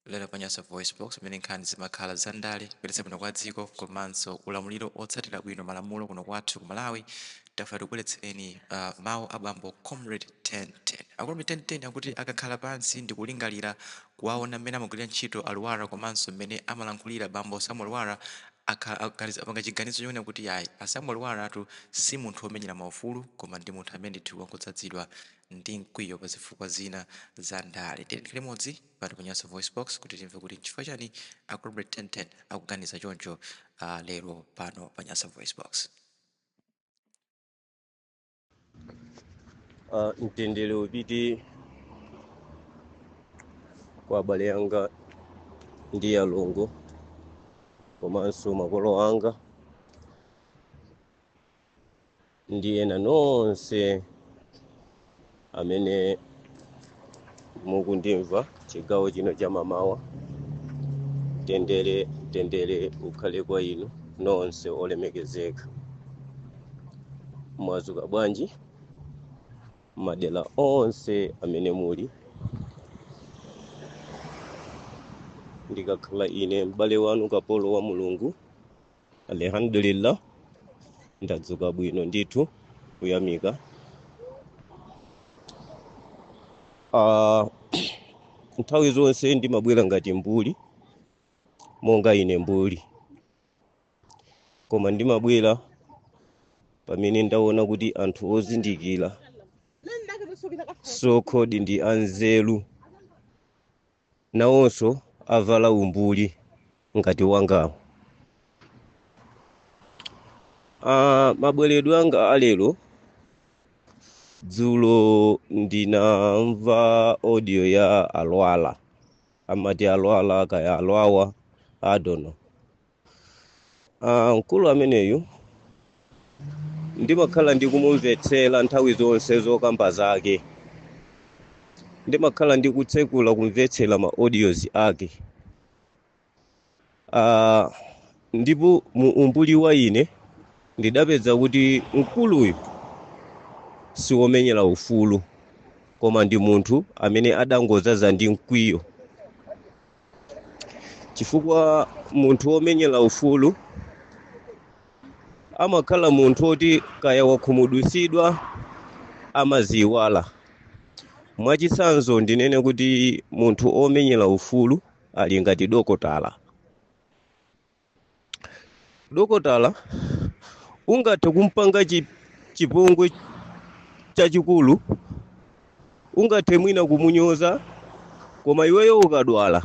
lero panyanso voice box imene nkhani zimakhala zandale kuperetsa bwino kwa dziko komanso ulamuliro otsatira bwino malamulo kuno kwathu ku Malawi. Tafa tikuletsereni mawu abambo Comrade 1010 akulumi 1010 akuti akakhala pansi ndikulingalira kuwaona mmene amagwirira ntchito aluwara komanso mmene amalankhulira bambo Samuel Wara apanga chiganizo chonena kuti yayi Samuel Wara atu si munthu omenyera maufulu koma ndi munthu amene ndithu wangodzazidwa ndi mkwiyo pa zifukwa zina za ndale. Tiyeni limodzi pano panyanso voice box kuti timve kuti nchifukwa chani Comrade 1010 akuganiza choncho lero pano panyanso voice box. Mtendere upite kwa abale anga ndi alongo komanso makolo anga ndi ena nonse amene mukundimva chigawo chino cha mamawa. Tendere ukhale kwa inu nonse olemekezeka. Mwazuka bwanji madera onse amene muli. Ndikakhala ine m'bale wanu kapolo wa Mulungu, alhamdulillah ndadzuka bwino ndithu kuyamika. Nthawi zonse ndimabwera ngati mbuli, monga ine mbuli, koma ndimabwera pamene ndaona kuti anthu ozindikira so-called ndi anzeru nawonso avala umbuli ngati wangawo. Mabweredwe anga alero, dzulo ndinamva audio ya alwala, amati alwala kaya alwawa, I don't know. Mkulu ameneyu ndimakhala ndikumumvetsera nthawi zonse zokamba zake, ndimakhala ndikutsekula kumvetsera ma audios ake. Ndipo mu umbuli wa ine ndidapeza kuti mkuluyu siwomenyera ufulu koma ndi munthu amene adangozaza ndi mkwiyo. Chifukwa munthu womenyera ufulu amakhala munthu oti kaya wakhumudwitsidwa amaziwala. Mwachisanzo ndinene kuti munthu omenyera ufulu ali ngati dokotala. Dokotala ungathe kumpanga chipongwe chachikulu, ungathe mwina kumunyoza, koma iweyo ukadwala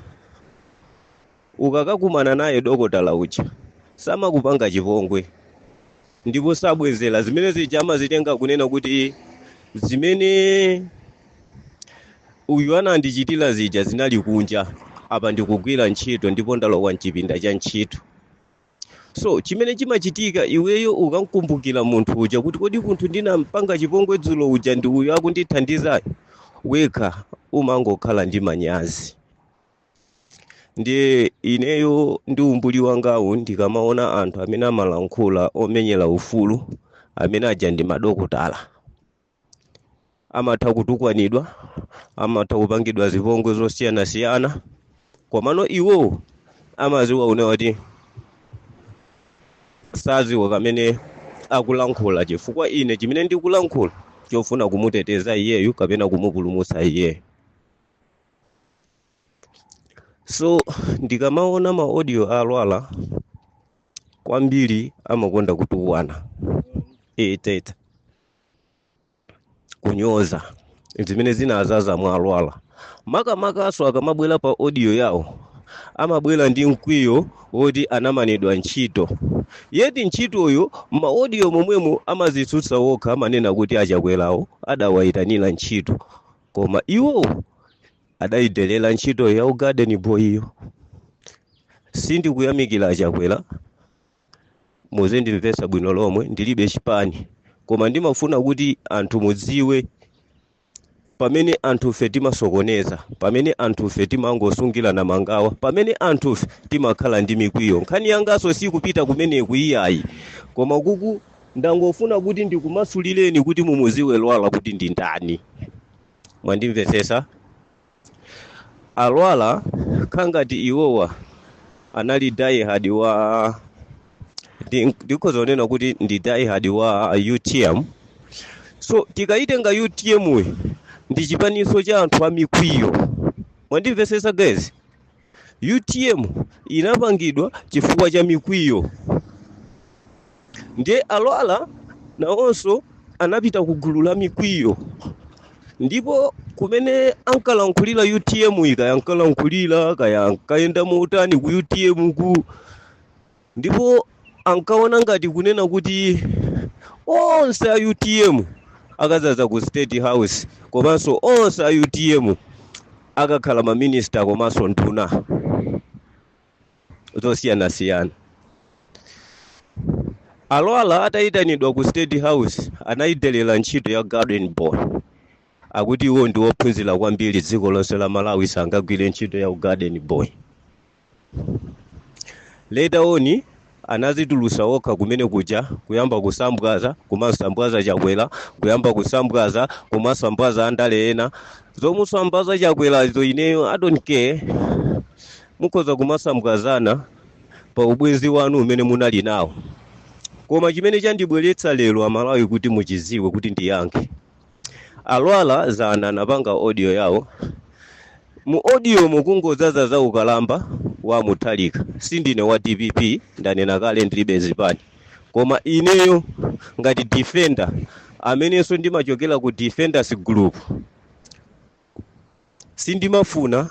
ukakakumana naye dokotala uja samakupanga chipongwe, ndipo sabwezera zimene zichama zitenga kunena kuti zimene uyu anandichitira zija zinali kunja, apa ndikugwira ntchito ndipo ndalowa mchipinda cha ntchito. So chimene chimachitika iweyo ukamkumbukira munthu uja kuti kodi munthu ndinampanga chipongwe dzulo uja ndi uyu akundithandiza, wekha umangokhala ndi manyazi. Ndiye ineyo ndi umbuli wangawu ndikamaona anthu amene amalankhula omenyera ufulu, amene aja ndi madokotala, amatha kutukwanidwa, amatha kupangidwa zipongwe zosiyanasiyana, komano iwo amaziwa unewati saziwa kamene akulankhula, chifukwa ine chimene ndikulankhula chofuna kumuteteza iyeyu kapena kumupulumutsa iye. So ndikamaona ma audio alwala kwambiri amakonda kutukwana, teta kunyoza zimene zinazaza mwa alwala. Makamakaso akamabwera pa audio yawo amabwera ndi mkwiyo woti anamanidwa ntchito. Yeti ntchitoyo ma audio momwemo amazitsutsa wokha, amanena kuti achakwerawo adawayitanira ntchito, koma iwo adayidelera ntchito ya ugarden boy iyo. Sindikuyamikira achakwera, muzindimvetsa bwino lomwe, ndilibe chipani, koma ndimafuna kuti anthu mudziwe pamene anthufe timasokoneza, pamene anthufe timangosungirana mangawa, pamene anthufe timakhala ndi mikwiyo. Nkhani yangaso sikupita kumeneku iyayi, koma kuku ndangofuna kuti ndikumasulireni kuti mumuziwe lwala kuti ndi ndani. Mwandimvetsetsa? Alwala khangati iwowa anali diehard wa ndikhoza kunena kuti ndi diehard wa UTM. So tikaitenga UTM ndi chipaniso cha anthu amikwiyo. Mwandimvesesa guys? UTM inapangidwa chifukwa cha mikwiyo. Ndiye alwala nawonso anapita ku gulu la mikwiyo. Ndipo kumene ankalankhulira UTM ika ankalankhulira kaya ankaenda muutani ku UTM ku, ndipo ankaona ngati kunena kuti onse a UTM akazaza ku State House, komanso onse a UTM akakhala maminista komanso nduna zosiyanasiyana. Alwala atayitanidwa ku State House anayidelera ntchito ya Garden Boy. Akuti iwo ndi wophunzira kwambiri dziko lonse la Malawi sangagwire ntchito ya Garden Boy. Later on anazitulusa okha kumene kuja kuyamba kusambwaza, kumasambwaza Chakwera, kuyamba kusambwaza, kumasambwaza andale ena. Zomusambwaza Chakwera izo ineyo I don't care. Mukhoza kumasambwazana pa ubwenzi wanu umene munali nawo. Koma chimene chandibweretsa lero Amalawi kuti muchiziwe kuti ndiyankhe. Alwala zana anapanga audio yawo. Mu audio mukungozaza za ukalamba wa Mutharika. Sindine wa DPP, ndanena kale ndilibe zipani. Koma ineyo ngati defender amenenso ndimachokera ku Defenders Group. Sindimafuna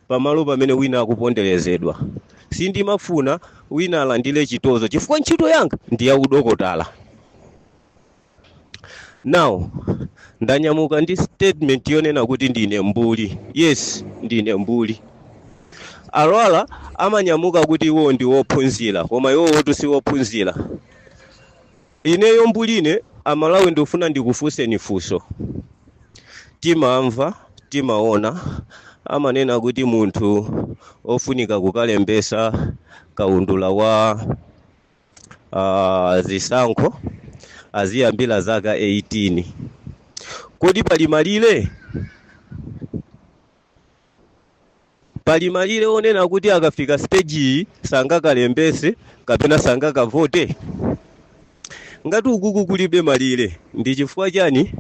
pamalo pamene wina akuponderezedwa. Sindimafuna wina alandile chitozo chifukwa ntchito yanga ndi ya udokotala. Now ndanyamuka ndi statement yonena kuti ndine mbuli. Yes, ndine mbuli. Alwala amanyamuka kuti iwo ndi wophunzira, koma iwo wotu si wophunzira. Ineyo mbuline Amalawi ndofuna ndikufunseni funso. Timamva, timaona, amanena kuti munthu ofunika kukalembesa kaundula wa zisankho aziyambira zaka 18. Kodi pali malire? Pali malire onena kuti akafika stage iyi sangakalembese kapena sangakavote? Ngati ukuku kulibe malire ndi chifukwa chani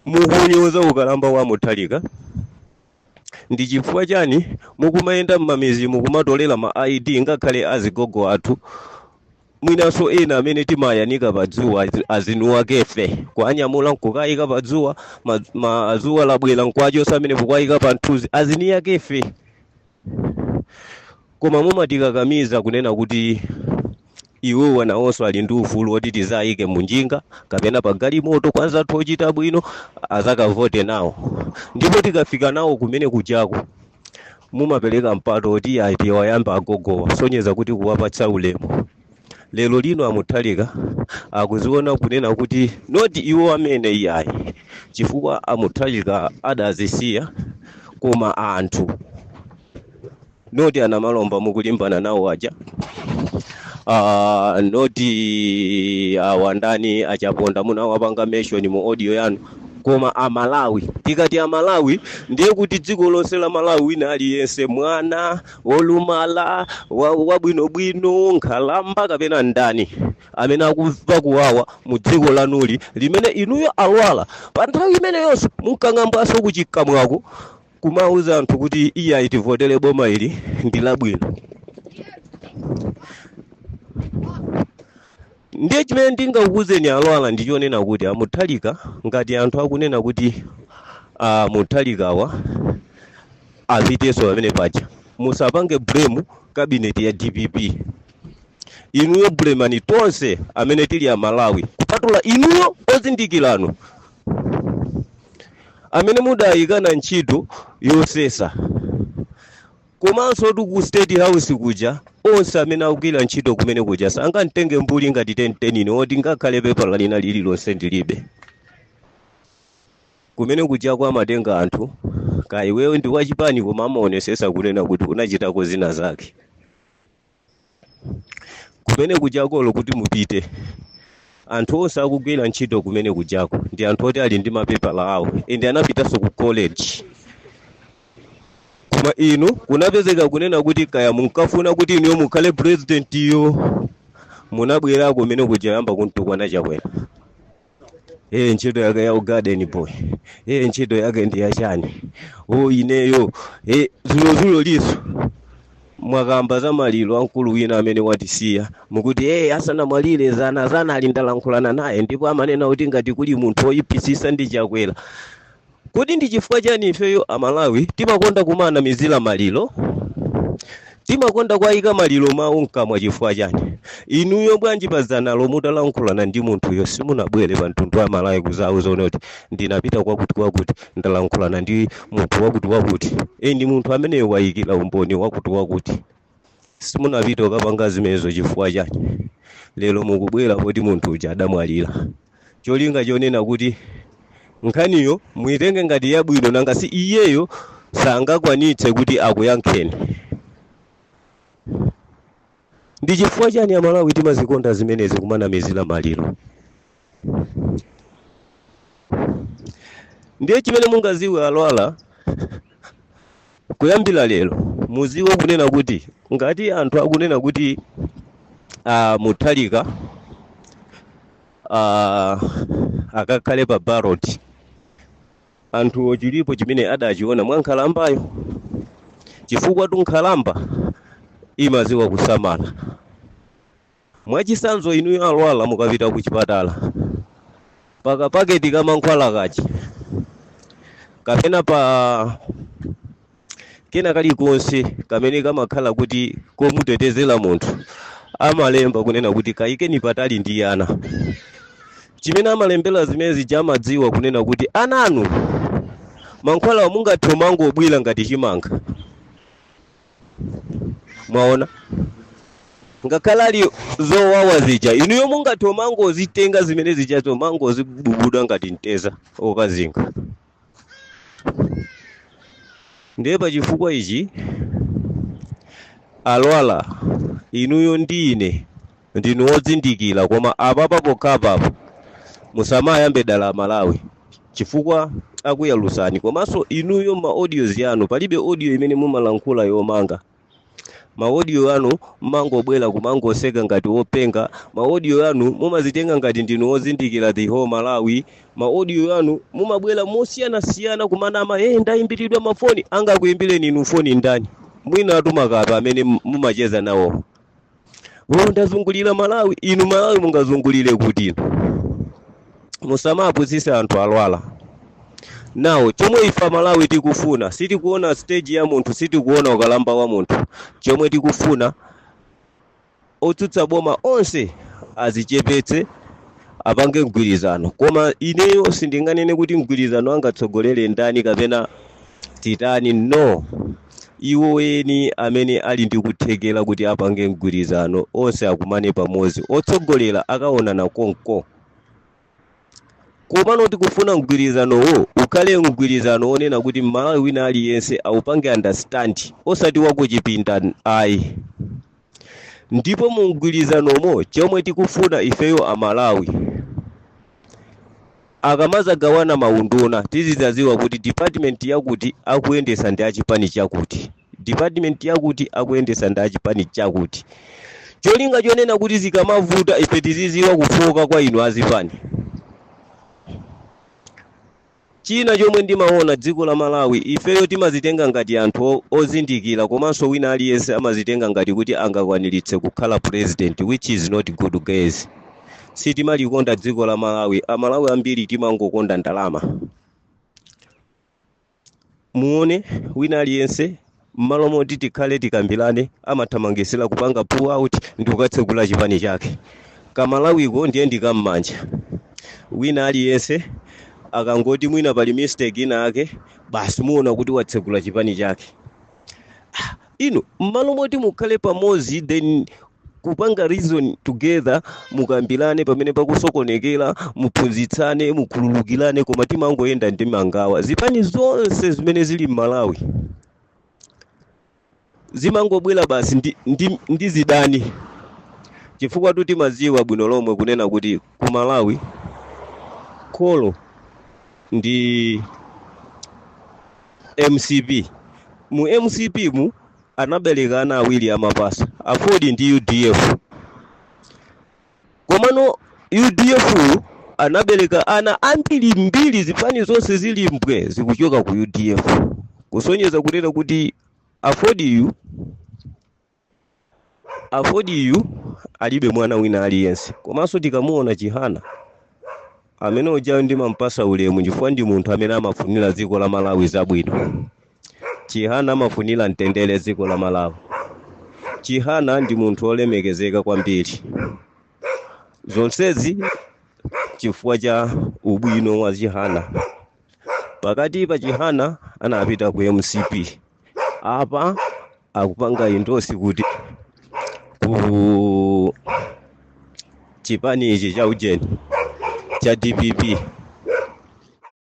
mukunyoza ukalamba wa Mutharika? Ndi chifukwa chani mukumayenda m'mamizi mukumatolera ma ID ngakhale azigogo athu? Mwinaso ena amene timayanika padzuwa azinuwa kefe kwanyamula nkukayika padzuwa mazuwa labwera nkwachosa amene kukayika pa nthuzi aziniya kefe. Koma mumatikakamiza kunena kuti iwo nawonso ali ndi ufulu woti tizayike munjinga kapena pa galimoto kwanza anthu ochita bwino azakavote nawo. Ndipo tikafika nawo kumene kujako mumapereka mpato oti ayi wayamba agogowa sonyeza kuti kuwapatsa ulemu. Lero lino Mutharika akuziona kunena kuti noti iwo amene iyayi chifukwa Mutharika adazisiya koma anthu noti anamalomba mukulimbana nawo aja. Noti wandani achaponda munawapanga mention mu audio yanu. Koma Amalawi, tikati Amalawi ndiye kuti dziko lonse la Malawi wina aliyense mwana wolumala wabwinobwino nkhalamba kapena ndani amene akumva kuwawa mu dziko lanuli limene inuyo Alwala pa nthawi imene yonse munkang'ambaso kuchikamwako kumauza anthu kuti iya itivotere boma ili ndi labwino. Ndiye chimene ndingakuwuzeni Alwala ndichonena kuti Mutharika ngati anthu akunena kuti Mutharikawa apiteso pamene paja musapange blame cabinet ya DPP. Inuyo blame ni tonse amene tili a Malawi kupatula inuyo ozindikirano amene mudayikana ntchito yosesa. Komanso ku State House kuja onse amene akugwira ntchito kumene kuja sangamtenge mbuli ngati 10 oti ngakhale pepa lina lililonse ndilibe. Kumene kuja kwa amatenga anthu kaya iweyo ndi wachipani koma amaonesesa kunena kuti unachitako zina zake. Kumene kujako kuti mupite anthu onse akugwira ntchito kumene kujako ndi anthu oti ali ndi mapepa awo ende anapitanso ku college. koma inu kunapezeka kunena kuti kaya munkafuna kuti inu mukhale president iyo munabwera kumene kujayamba kuntukwana chakwera ntchito yake ya garden boy ntchito yake ndi yachani ineyo zulo liso mwakamba za maliro ankulu wina amene watisiya mukuti asanamwalire zana ali ndalankhulana naye ndipo amanena kuti ngati kuli munthu oyipisisa ndi chakwera kuti ndi chifukwa chani ifeyo amalawi timakonda kumana mizila maliro timakonda kwayika maliro mawu mkamwa chifukwa chani inuyo bwanji pazanalo mutalankhulana ndi munthuyo simunabwere pa mtundu wa Malawi kuzauza kuti ndinapita kwakuti ndalankhulana ndi munthu wakuti ndi munthu ameneyo wayikira umboni wakuti simunapita ukapanga zimenezo chifukwa chani lero mukubwera kuti munthu uja adamwalira cholinga chonena kuti nkhaniyo muitenge ngati yabwino nanga si iyeyo sangakwanitse kuti akuyankheni ndi chifukwa chani amalawi timazikonda zimenezi kumana mizila maliro ndiye chimene mungaziwe alwala kuyambira lero muziwe kunena kuti ngati anthu akunena kuti Mutharika akakhale pa ballot anthu chilipo chimene adachiona mwa nkhalambayo chifukwa tunkhalamba imaziwa kusamala mwachisanzo inuyo alwala mukapita ku chipatala paka paketi kamankhwala kachi kapena pa kena kalikonse kamene kamakhala kuti komutetezera munthu amalemba kunena kuti kayikeni patali ndi ana chimene amalembera zimezi chamadziwa kunena kuti ananu mankhwala mungathe mangobwira ngati chimanga mwaona ngakhala ali zowawa zija inuyo mungathe mangozitenga zimene zichazo mangozibubuda ngati mteza okazinga ndiye pa chifukwa ichi alwala inuyo ndine ndinu odzindikira koma apapa pokapapo musamayambe dala Malawi chifukwa akuyalusani komanso inuyo ma audios yanu palibe audio imene mumalankhula yomanga ma audio yanu mangobwera kumangoseka ngati openga ma audio yanu mumazitenga ngati ndinu ozindikira the whole Malawi ma audio yanu mumabwera mosiyana kumanama ndayimbiridwa mafoni angakuyimbireni inu foni ndani mwina atumakato amene mumacheza nawo ndazungulira Malawi inu Malawi mungazungulire kuti musamaphunzitse anthu alwala nawo chomwe ifa Malawi tikufuna sitikuona stage ya munthu sitikuona ukalamba wa munthu chomwe tikufuna otsutsa boma onse azichepetse apange mgwirizano koma ineyo sindinganene kuti mgwirizano angatsogolere ndani kapena titani no iwo eni amene ali ndi kuthekera kuti apange mgwirizano onse akumane pamodzi otsogolera akaonana konko koma noti kufuna mgwirizanowo ukhale mgwirizano onena kuti Malawi wina aliyense aupange understand osati wakuchipinda ayi ndipo mu mgwirizanomo chomwe tikufuna ifeyo amalawi akamazagawana maunduna tizizaziwa kuti department yakuti akuyendesa ndi achipani chakuti department yakuti akuyendesa ndi achipani chakuti cholinga chonena kuti zikamavuta ife tiziziwa kufoka kwa inu azipani china chomwe ndimaona dziko la Malawi ifeyo timazitenga ngati anthu ozindikira komanso wina aliyense amazitenga ngati kuti angakwaniritse kukhala president which is not good guys sitimalikonda dziko la Malawi amalawi ambiri timangokonda ndalama muone wina aliyense mmalo moti tikhale tikambirane amathamangisira kupanga pull out ndi kukatsegula chipani chake kamalawiko ndiye ndikammanja wina aliyense akangoti mwina pali mistake ina yake basi muona kuti watsegula chipani chake ino mmalo moti mukhale pamodzi then kupanga reason together mukambirane pamene pakusokonekera muphunzitsane mukhululukirane koma timangoyenda ndi mangawa zipani zonse zimene zili m'Malawi zimangobwera basi ndi zidani chifukwa tuti maziwa bwino lomwe kunena kuti ku Malawi kholo ndi MCP mu MCP mu anabereka ana awiri amapasa, Afford ndi UDF. Komano UDF anabereka ana ambiri mbiri, zipani zonse zili mbwe zikuchoka ku UDF, kusonyeza kunena kuti Afford alibe mwana wina aliyense. Komanso tikamuona Chihana amene uja ndimampasa ulemu chifukwa ndi munthu amene amafunira dziko la Malawi zabwino. Chihana amafunira mtendere dziko la Malawi. Chihana ndi munthu olemekezeka kwambiri. Zonsezi chifukwa cha ubwino wa Chihana. Pakati pa Chihana anapita ku MCP. Apa akupanga indosi kuti ku chipani ichi cha ujeni cha DPP